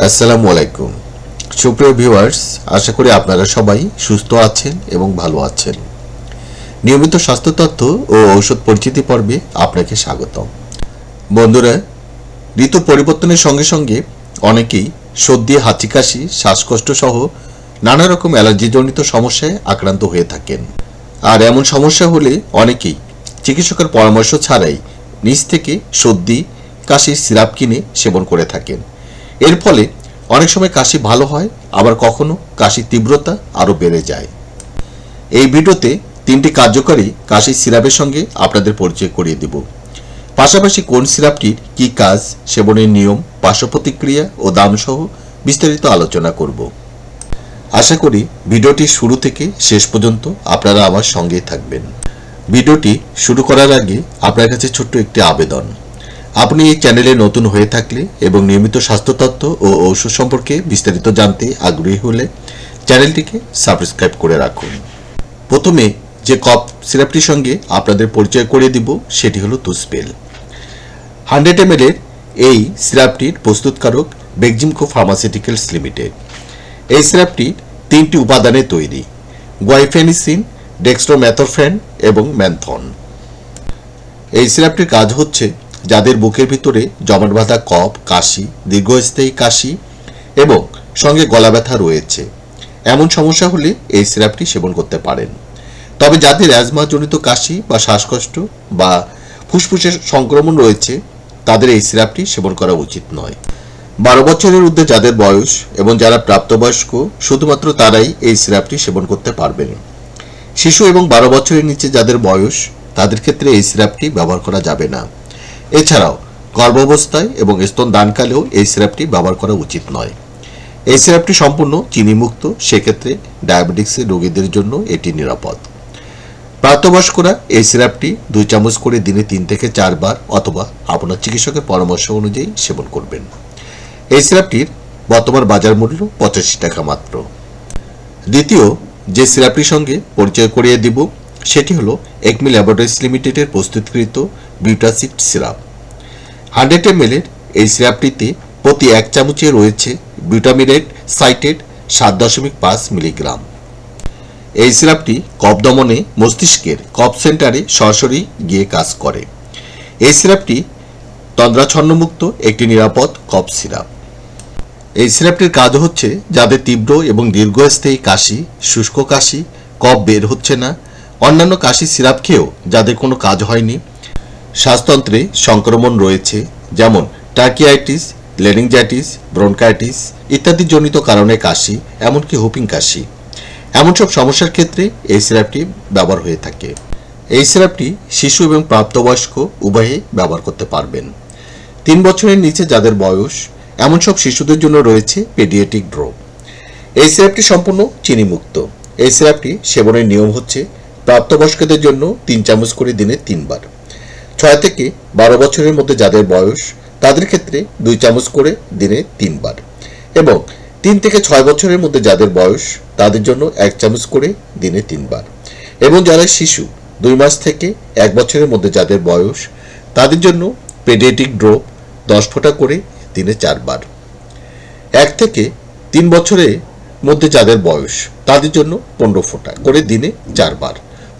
আসসালামু আলাইকুম সুপ্রিয় ভিউয়ার্স, আশা করি আপনারা সবাই সুস্থ আছেন এবং ভালো আছেন। নিয়মিত স্বাস্থ্য তথ্য ও ঔষধ পরিচিতি পর্বে আপনাকে স্বাগতম। বন্ধুরা, ঋতু পরিবর্তনের সঙ্গে সঙ্গে অনেকেই সর্দি, হাঁচি, কাশি, শ্বাসকষ্ট সহ নানা রকম অ্যালার্জিজনিত সমস্যায় আক্রান্ত হয়ে থাকেন। আর এমন সমস্যা হলে অনেকেই চিকিৎসকের পরামর্শ ছাড়াই নিজ থেকে সর্দি, কাশির সিরাপ কিনে সেবন করে থাকেন। এর ফলে অনেক সময় কাশি ভালো হয়, আবার কখনো কাশির তীব্রতা আরও বেড়ে যায়। এই ভিডিওতে 3টি কার্যকরী কাশির সিরাপের সঙ্গে আপনাদের পরিচয় করিয়ে দেব। পাশাপাশি কোন সিরাপটির কী কাজ, সেবনের নিয়ম, পার্শ্ব প্রতিক্রিয়া ও দাম সহ বিস্তারিত আলোচনা করব। আশা করি ভিডিওটি শুরু থেকে শেষ পর্যন্ত আপনারা আমার সঙ্গেই থাকবেন। ভিডিওটি শুরু করার আগে আপনার কাছে ছোট্ট একটি আবেদন। আপনি এই চ্যানেলে নতুন হয়ে থাকলে এবং নিয়মিত স্বাস্থ্য তথ্য ও ঔষধ সম্পর্কে বিস্তারিত জানতে আগ্রহী হলে চ্যানেলটিকে সাবস্ক্রাইব করে রাখুন। প্রথমে যে কফ সিরাপটির সঙ্গে আপনাদের পরিচয় করিয়ে দিব সেটি হলো তুসপেল। 100 ml এর এই সিরাপটির প্রস্তুতকারক বেক্সিমকো ফার্মাসিউটিক্যালস লিমিটেড। এই সিরাপটি 3টি উপাদানে তৈরি: গুয়াইফেনিসিন, ডেক্সট্রোমেথরফেন এবং ম্যানথন। এই সিরাপটির কাজ হচ্ছে যাদের বুকের ভিতরে জমাট বাঁধা কফ, কাশি, দীর্ঘস্থায়ী কাশি এবং সঙ্গে গলা ব্যথা রয়েছে, এমন সমস্যা হলে এই সিরাপটি সেবন করতে পারেন। তবে যাদের অ্যাজমাজনিত কাশি বা শ্বাসকষ্ট বা ফুসফুসের সংক্রমণ রয়েছে তাদের এই সিরাপটি সেবন করা উচিত নয়। 12 বছরের ঊর্ধ্বে যাদের বয়স এবং যারা প্রাপ্তবয়স্ক শুধুমাত্র তারাই এই সিরাপটি সেবন করতে পারবেন। শিশু এবং 12 বছরের নিচে যাদের বয়স তাদের ক্ষেত্রে এই সিরাপটি ব্যবহার করা যাবে না। এছাড়াও গর্ভাবস্থায় এবং স্তনদানকালেও এই সিরাপটি ব্যবহার করা উচিত নয়। এই সিরাপটি সম্পূর্ণ চিনিমুক্ত, সেক্ষেত্রে ডায়াবেটিক্সের রোগীদের জন্য এটি নিরাপদ। প্রাপ্তবয়স্করা এই সিরাপটি 2 চামচ করে দিনে 3 থেকে 4 বার অথবা আপনার চিকিৎসকের পরামর্শ অনুযায়ী সেবন করবেন। এই সিরাপটির বর্তমান বাজার মূল্য 85 টাকা মাত্র। দ্বিতীয় যে সিরাপটির সঙ্গে পরিচয় করিয়ে দিব সেটি হলো একমি ল্যাবরেটরিজ লিমিটেডের প্রস্তুতকৃত বিউটাসিড সিরাপ। 100 ml এর এই সিরাপটিতে প্রতি 1 চামচে রয়েছে বিউটামিনেট সাইটেড 7.5 মিলিগ্রাম। এই সিরাপটি কফ দমনে মস্তিষ্কের কফ সেন্টারে সরাসরি গিয়ে কাজ করে। এই সিরাপটি তন্দ্রাচ্ছন্নমুক্ত একটি নিরাপদ কফ সিরাপ। এই সিরাপটির কাজ হচ্ছে যাদের তীব্র এবং দীর্ঘস্থায়ী কাশি, শুষ্ক কাশি, কফ বের হচ্ছে না, অন্যান্য কাশির সিরাপ খেয়েও যাদের কোনো কাজ হয়নি, শ্বাসতন্ত্রে সংক্রমণ রয়েছে যেমন ট্রাকিয়াইটিস, লেনিনজাইটিস, ব্রনকাইটিস ইত্যাদি জনিত কারণে কাশি, এমনকি হুপিং কাশি, এমন সব সমস্যার ক্ষেত্রে এই সিরাপটি ব্যবহার হয়ে থাকে। এই সিরাপটি শিশু এবং প্রাপ্তবয়স্ক উভয়ে ব্যবহার করতে পারবেন। 3 বছরের নিচে যাদের বয়স এমন সব শিশুদের জন্য রয়েছে পেডিয়াট্রিক ড্রপ। এই সিরাপটি সম্পূর্ণ চিনিমুক্ত। এই সিরাপটি সেবনের নিয়ম হচ্ছে প্রাপ্তবয়স্কদের জন্য 3 চামচ করে দিনে 3 বার। 6 থেকে 12 বছরের মধ্যে যাদের বয়স তাদের ক্ষেত্রে 2 চামচ করে দিনে 3 বার এবং 3 থেকে 6 বছরের মধ্যে যাদের বয়স তাদের জন্য 1 চামচ করে দিনে 3 বার এবং যারা শিশু 2 মাস থেকে 1 বছরের মধ্যে যাদের বয়স তাদের জন্য পেডিয়াট্রিক ড্রপ 10 ফোঁটা করে দিনে 4 বার। 1 থেকে 3 বছরের মধ্যে যাদের বয়স তাদের জন্য 15 ফোঁটা করে দিনে 4 বার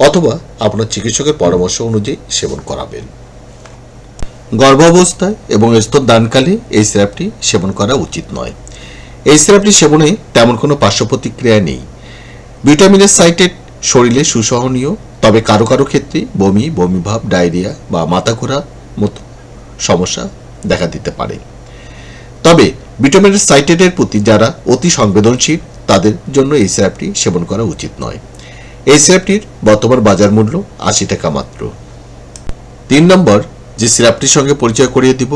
অথবা আপনার চিকিৎসকের পরামর্শ অনুযায়ী সেবন করাবেন। গর্ভাবস্থায় এবং স্তনদানকালে এই সিরাপটি সেবন করা উচিত নয়। এই সিরাপটি সেবনে তেমন কোনো পার্শ্ব প্রতিক্রিয়া নেই। ভিটামিনের সাইটেড শরীরে সুসহনীয়, তবে কারো কারো ক্ষেত্রে বমি, বমিভাব, ডায়রিয়া বা মাথা ঘোরার মতো সমস্যা দেখা দিতে পারে। তবে ভিটামিনের সাইটেডের প্রতি যারা অতি সংবেদনশীল তাদের জন্য এই সিরাপটি সেবন করা উচিত নয়। এই সিরাপটির বর্তমান বাজার মূল্য 80 টাকা মাত্র। 3 নম্বর যে সিরাপটির সঙ্গে পরিচয় করিয়ে দিব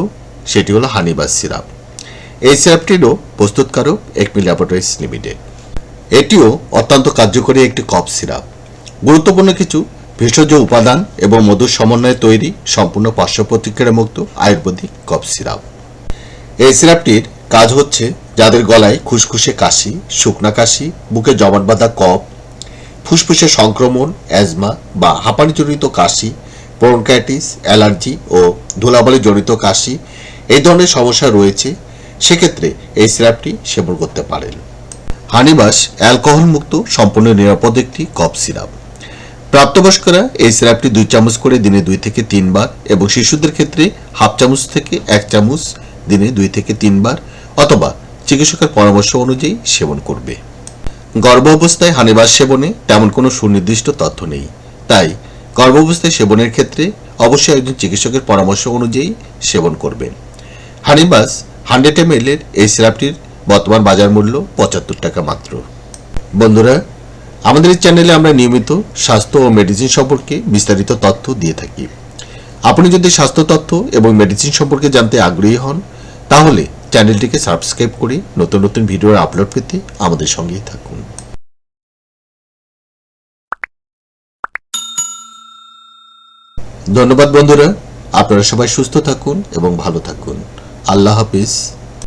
সেটি হলো হানিবাস সিরাপ। এই সিরাপটিরও প্রস্তুতকারক একমি ল্যাবরেটরিজ লিমিটেড। এটিও অত্যন্ত কার্যকরী একটি কফ সিরাপ। গুরুত্বপূর্ণ কিছু ভেষজ উপাদান এবং মধুর সমন্বয়ে তৈরি সম্পূর্ণ পার্শ্ব প্রতিক্রিয়া মুক্ত আয়ুর্বেদিক কফ সিরাপ। এই সিরাপটির কাজ হচ্ছে যাদের গলায় খুসখুসে কাশি, শুকনা কাশি, বুকে জমাট বাঁধা কফ, ফুসফুসের সংক্রমণ, অ্যাজমা বা হাঁপানিজনিত কাশি, ব্রনকাইটিস, অ্যালার্জি ও ধুলাবালি জনিত কাশি এই ধরনের সমস্যা রয়েছে সেক্ষেত্রে এই সিরাপটি সেবন করতে পারেন। হানিবাস অ্যালকোহল মুক্ত সম্পূর্ণ নিরাপদ একটি কফ সিরাপ। প্রাপ্তবয়স্করা এই সিরাপটি 2 চামচ করে দিনে 2 থেকে 3 বার এবং শিশুদের ক্ষেত্রে হাফ চামচ থেকে 1 চামচ দিনে 2 থেকে 3 বার অথবা চিকিৎসকের পরামর্শ অনুযায়ী সেবন করবে। গর্ভাবস্থায় হানিবাস সেবনে তেমন কোনো সুনির্দিষ্ট তথ্য নেই, তাই গর্ভাবস্থায় সেবনের ক্ষেত্রে অবশ্যই একজন চিকিৎসকের পরামর্শ অনুযায়ী সেবন করবেন। হানিবাস 100 ml এর এই সিরাপটির বর্তমান বাজার মূল্য 75 টাকা মাত্র। বন্ধুরা, আমাদের এই চ্যানেলে আমরা নিয়মিত স্বাস্থ্য ও মেডিসিন সম্পর্কে বিস্তারিত তথ্য দিয়ে থাকি। আপনি যদি স্বাস্থ্য তথ্য এবং মেডিসিন সম্পর্কে জানতে আগ্রহী হন তাহলে চ্যানেলটিকে সাবস্ক্রাইব করে নতুন নতুন ভিডিওর আপলোড পেতে আমাদের সঙ্গেই থাকুন। ধন্যবাদ বন্ধুরা, আপনারা সবাই সুস্থ থাকুন এবং ভালো থাকুন। আল্লাহ হাফিজ।